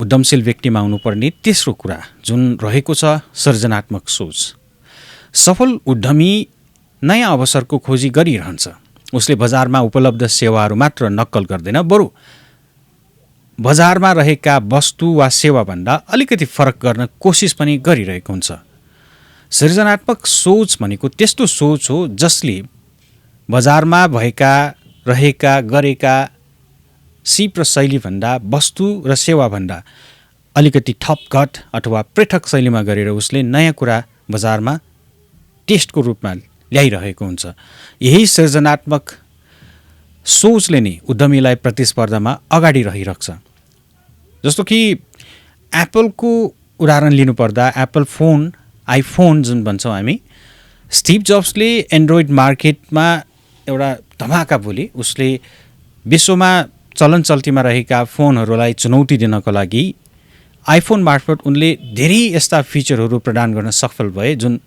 उद्यमशील व्यक्तिमा हुनुपर्ने तेस्रो कुरा जुन रहेको छ सृजनात्मक सोच। सफल उद्यमी नयाँ अवसरको खोजी गरिरहन्छ। उसले बजारमा उपलब्ध सेवाहरू मात्र नक्कल गर्दैन, बरु बजारमा रहेका वस्तु वा सेवाभन्दा अलिकति फरक गर्न कोसिस पनि गरिरहेको हुन्छ। सृजनात्मक सोच भनेको त्यस्तो सोच हो जसले बजारमा गरेका सिप र शैलीभन्दा वस्तु र सेवाभन्दा अलिकति थपघट अथवा पृथक शैलीमा गरेर उसले नयाँ कुरा बजारमा टेस्टको रूपमा ल्याइरहेको हुन्छ। यही सृजनात्मक सोचले नै उद्यमीलाई प्रतिस्पर्धामा अगाडि रहिरहेको छ। जस्तो कि एप्पलको उदाहरण लिनुपर्दा एप्पल फोन, आइफोन जुन भन्छौँ हामी, स्टिभ जब्सले एन्ड्रोइड मार्केटमा एउटा धमाका बोली उसले विश्वमा चलन चल्तीमा रहेका फोनहरूलाई चुनौती दिनको लागि आइफोन मार्फत उनले धेरै यस्ता फिचरहरू प्रदान गर्न सफल भए जुन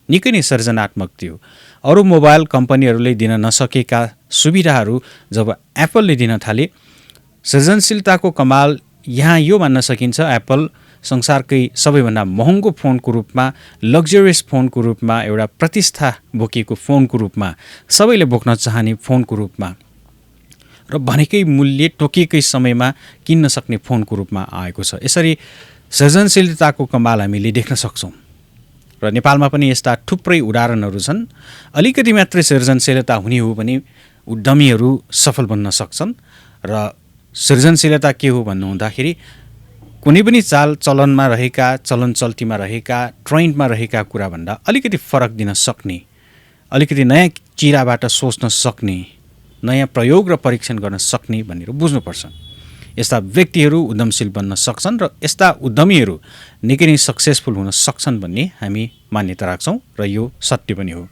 निकै नै सृजनात्मक थियो। अरू मोबाइल कम्पनीहरूले दिन नसकेका सुविधाहरू जब एप्पलले दिन थाले, सृजनशीलताको कमाल यहाँ यो मान्न सकिन्छ, एप्पल संसारकै सबैभन्दा महँगो फोनको रूपमा, लग्जरियस फोनको रूपमा, एउटा प्रतिष्ठा बोकेको फोनको रूपमा, सबैले बोक्न चाहने फोनको रूपमा र भनेकै मूल्य तोकिएकै समयमा किन्न सक्ने फोनको रूपमा आएको छ। यसरी सृजनशीलताको कमाल हामीले देख्न सक्छौँ र नेपालमा पनि यस्ता थुप्रै उदाहरणहरू छन्। अलिकति मात्रै सृजनशीलता हुने हो भने उद्यमीहरू सफल बन्न सक्छन्। र सृजनशीलता के हो भन्नु हुँदाखेरि कुनै पनि चलनमा रहेका, चलन चल्तीमा रहेका, ट्रेन्डमा रहेका कुराभन्दा अलिकति फरक दिन सक्ने, अलिकति नयाँ चिराबाट सोच्न सक्ने, नयाँ प्रयोग र परीक्षण गर्न सक्ने भनेर बुझ्नुपर्छ। यस्ता व्यक्तिहरू उद्यमशील बन्न सक्छन् र यस्ता उद्यमीहरू निकै नै सक्सेसफुल हुन सक्छन् भन्ने हामी मान्यता राख्छौँ र यो सत्य पनि हो।